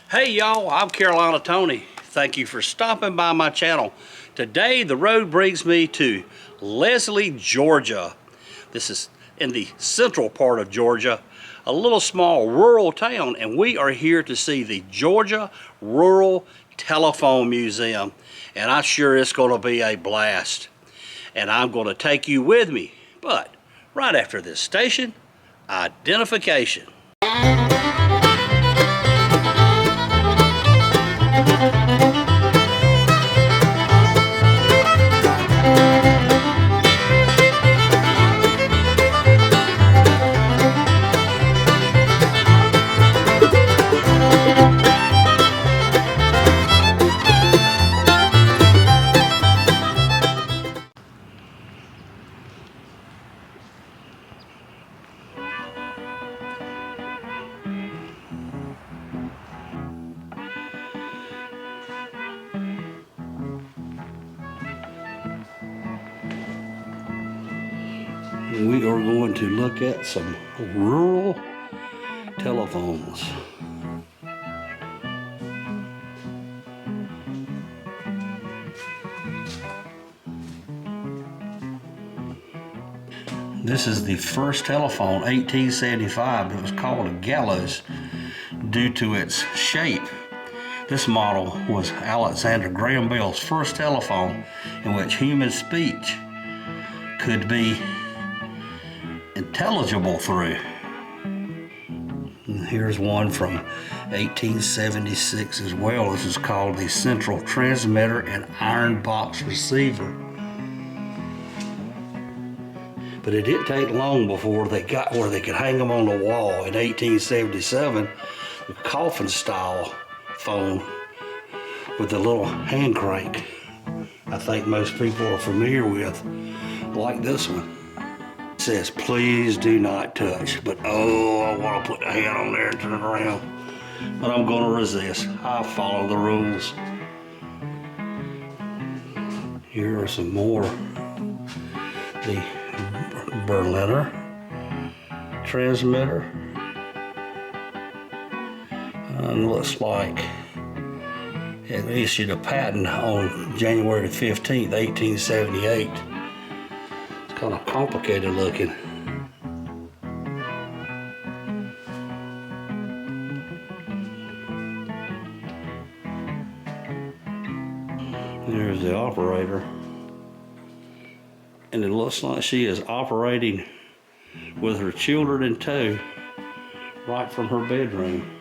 Hey y'all, I'm Carolina Tony. Thank you for stopping by my channel. Today the road brings me to Leslie, Georgia. This is in the central part of Georgia, a little small rural town, and we are here to see the Georgia Rural Telephone Museum. And I'm sure it's going to be a blast. And I'm going to take you with me. But right after this station identification. We are going to look at some rural telephones. This is the first telephone, 1875. It was called a gallows due to its shape. This model was Alexander Graham Bell's first telephone in which human speech could be intelligible through. And here's one from 1876 as well. This is called the central transmitter and iron box receiver. But it didn't take long before they got where they could hang them on the wall. In 1877, the coffin style phone with the little hand crank, I think most people are familiar with, like this one. It says, please do not touch, but oh, I want to put the hand on there and turn it around. But I'm going to resist. I follow the rules. Here are some more. The Berliner transmitter. And looks like it issued a patent on January 15th, 1878. It's kind of complicated looking. There's the operator. And it looks like she is operating with her children in tow right from her bedroom.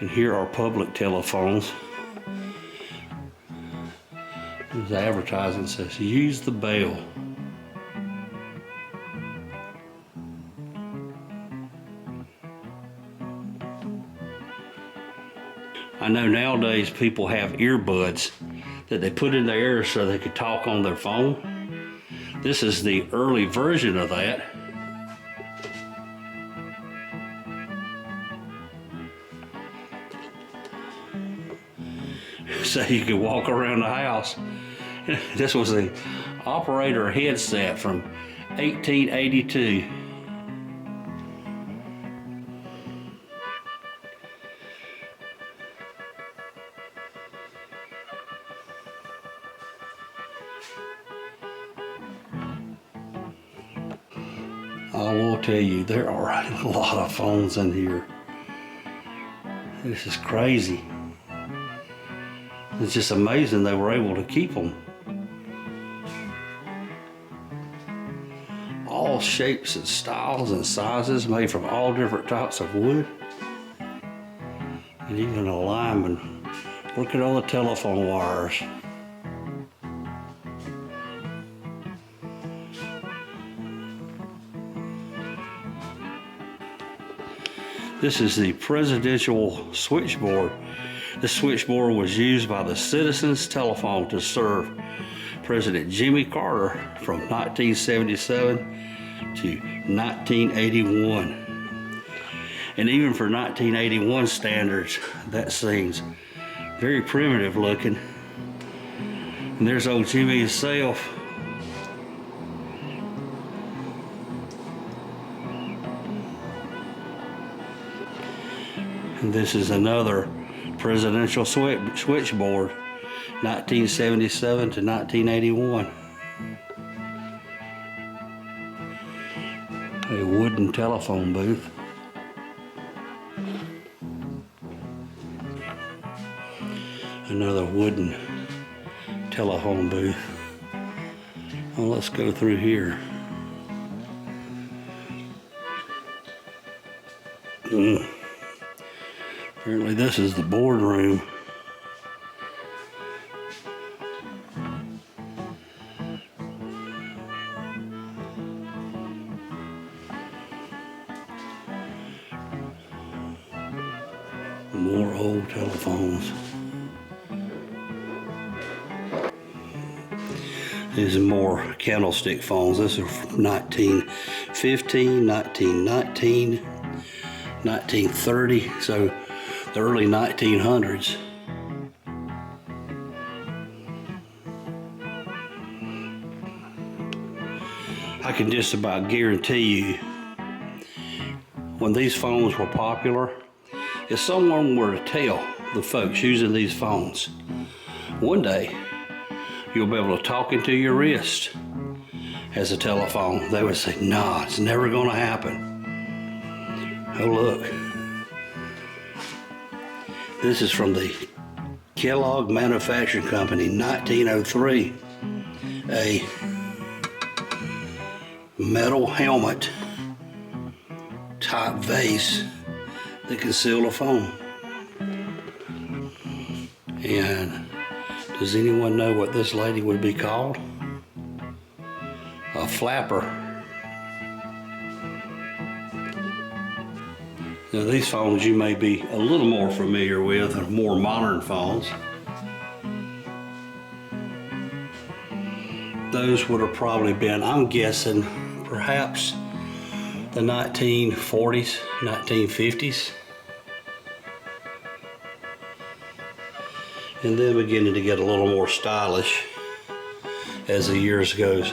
And here are public telephones. There's advertising that says, use the bell. I know nowadays people have earbuds that they put in their ears so they could talk on their phone. This is the early version of that. So you could walk around the house. This was the operator headset from 1882. I will tell you, there are a lot of phones in here. This is crazy. It's just amazing they were able to keep them. All shapes and styles and sizes, made from all different types of wood. And even a lineman. Look at all the telephone wires. This is the presidential switchboard. The switchboard was used by the Citizens Telephone to serve President Jimmy Carter from 1977 to 1981. And even for 1981 standards, that seems very primitive looking. And there's old Jimmy himself. And this is another presidential switchboard, 1977 to 1981. A wooden telephone booth. Another wooden telephone booth. Well, let's go through here. Apparently this is the boardroom. More old telephones. These are more candlestick phones. This is from 1915, 1919, 1930, so the early 1900s. I can just about guarantee you, when these phones were popular, if someone were to tell the folks using these phones, one day you'll be able to talk into your wrist as a telephone, they would say, nah, it's never gonna happen. Oh look, this is from the Kellogg Manufacturing Company, 1903. A metal helmet type vase that can seal a phone. And does anyone know what this lady would be called? A flapper. Now these phones you may be a little more familiar with, are more modern phones. Those would have probably been, I'm guessing, perhaps the 1940s, 1950s. And then beginning to get a little more stylish as the years goes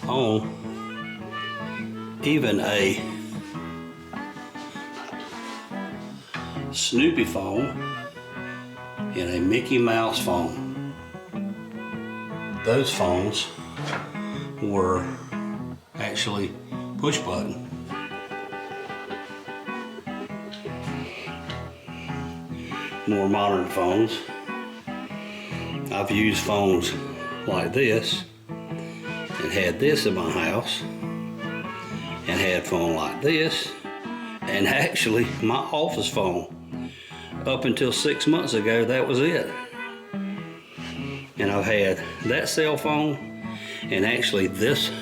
on. Even a Snoopy phone and a Mickey Mouse phone. Those phones were actually push button. More modern phones. I've used phones like this and had this in my house and had a phone like this and actually my office phone. Up until 6 months ago, that was it. And I've had that cell phone, and actually this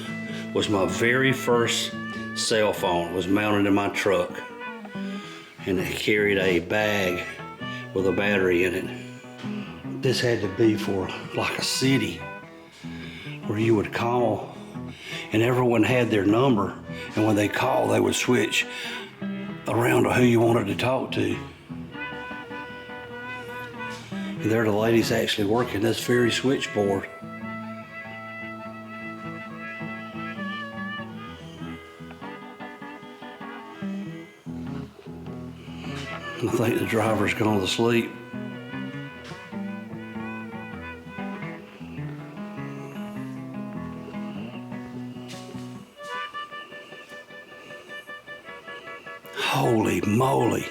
was my very first cell phone. It was mounted in my truck and it carried a bag with a battery in it. This had to be for like a city where you would call and everyone had their number, and when they called they would switch around to who you wanted to talk to. And there the ladies actually working this very switchboard. I think the driver's gone to sleep. Holy moly.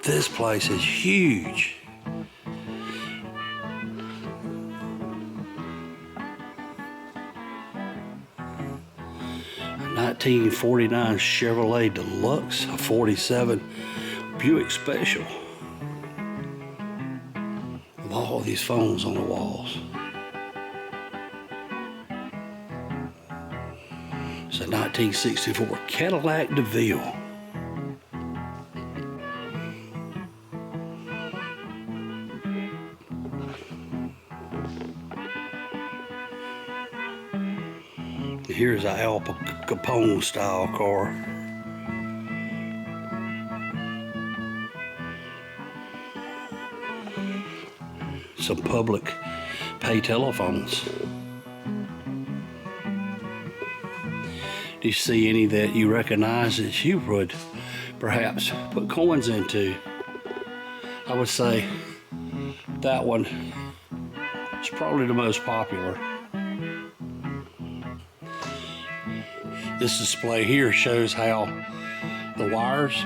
This place is huge. A 1949 Chevrolet Deluxe, a 47 Buick Special. With all these phones on the walls. It's a 1964 Cadillac DeVille. Here's an Al Capone style car. Some public pay telephones. Do you see any that you recognize that you would perhaps put coins into. I would say that one is probably the most popular. This display here shows how the wires,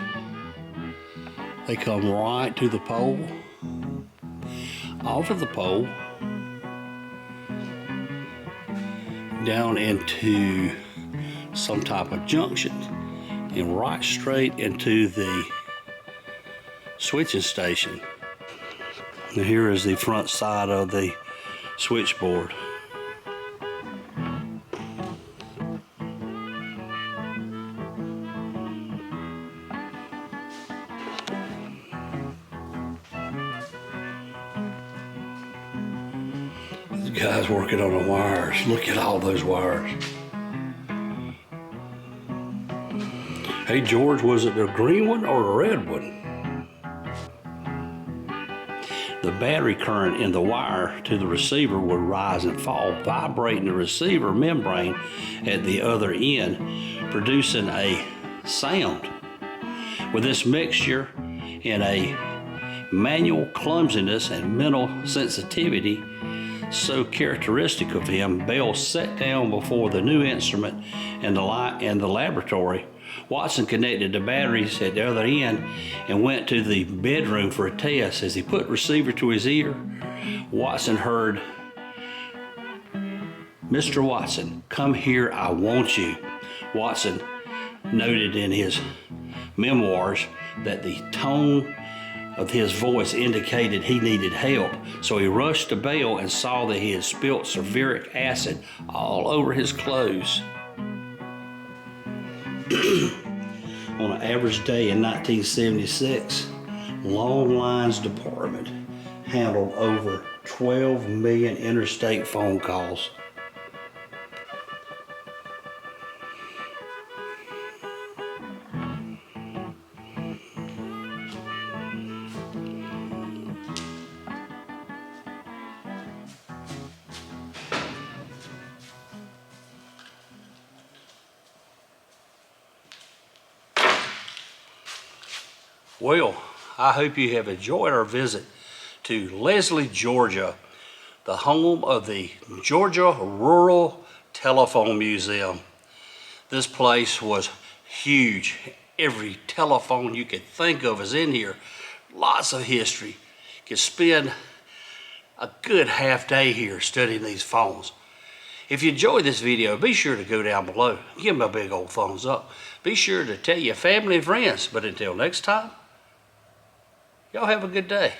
they come right to the pole, off of the pole, down into some type of junction, and right straight into the switching station. Now here is the front side of the switchboard. The guy's working on the wires. Look at all those wires. Hey George, was it the green one or the red one? The battery current in the wire to the receiver would rise and fall, vibrating the receiver membrane at the other end, producing a sound. With this mixture and a manual clumsiness and mental sensitivity so characteristic of him, Bell sat down before the new instrument in the laboratory. Watson connected the batteries at the other end and went to the bedroom for a test. As he put the receiver to his ear, Watson heard, "Mr. Watson, come here, I want you." Watson noted in his memoirs that the tone of his voice indicated he needed help, so he rushed to Bell and saw that he had spilt sulfuric acid all over his clothes. On an average day in 1976, Long Lines Department handled over 12 million interstate phone calls. Well, I hope you have enjoyed our visit to Leslie, Georgia, the home of the Georgia Rural Telephone Museum. This place was huge. Every telephone you could think of is in here. Lots of history. You could spend a good half day here studying these phones. If you enjoyed this video, be sure to go down below. Give them a big old thumbs up. Be sure to tell your family and friends. But until next time, y'all have a good day.